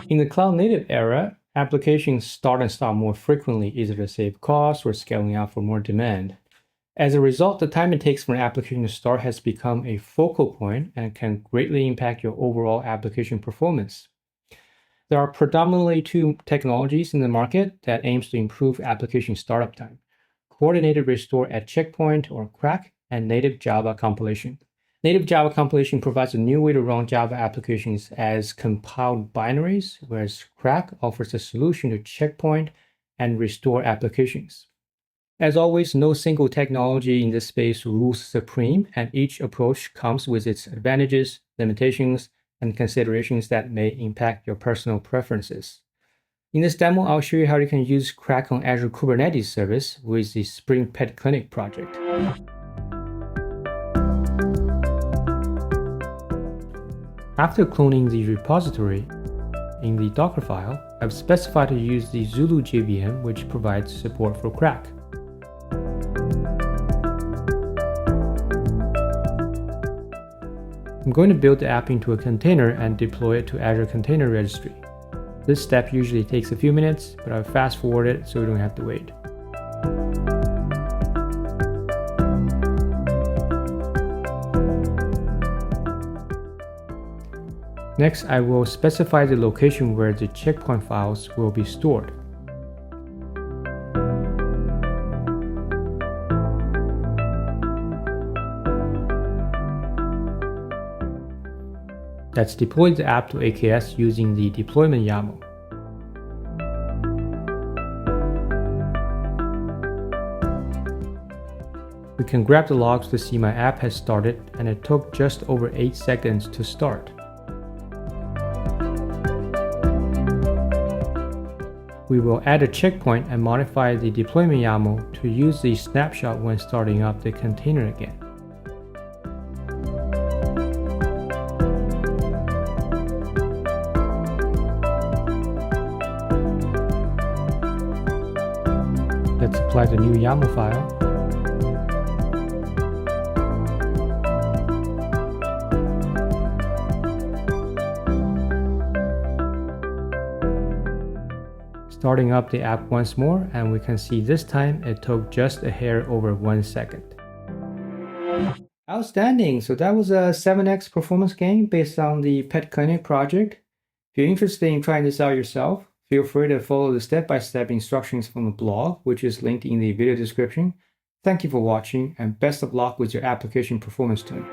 In the cloud-native era, applications start and stop more frequently, either to save costs or scaling out for more demand. As a result, the time it takes for an application to start has become a focal point and can greatly impact your overall application performance. There are predominantly two technologies in the market that aims to improve application startup time: coordinated restore at checkpoint, or CRaC, and native Java compilation. Native Java compilation provides a new way to run Java applications as compiled binaries, whereas CRaC offers a solution to checkpoint and restore applications. As always, no single technology in this space rules supreme, and each approach comes with its advantages, limitations, and considerations that may impact your personal preferences. In this demo, I'll show you how you can use CRaC on Azure Kubernetes Service with the Spring PetClinic project. After cloning the repository, in the Docker file, I've specified to use the Zulu JVM, which provides support for CRaC. I'm going to build the app into a container and deploy it to Azure Container Registry. This step usually takes a few minutes, but I'll fast forward it so you don't have to wait. Next, I will specify the location where the checkpoint files will be stored. Let's deploy the app to AKS using the deployment YAML. We can grab the logs to see my app has started, and it took just over 8 seconds to start. We will add a checkpoint and modify the deployment YAML to use the snapshot when starting up the container again. Let's apply the new YAML file. Starting up the app once more, and we can see this time it took just a hair over 1 second. Outstanding! So that was a 7x performance gain based on the PetClinic project. If you're interested in trying this out yourself, feel free to follow the step-by-step instructions from the blog, which is linked in the video description. Thank you for watching, and best of luck with your application performance tuning.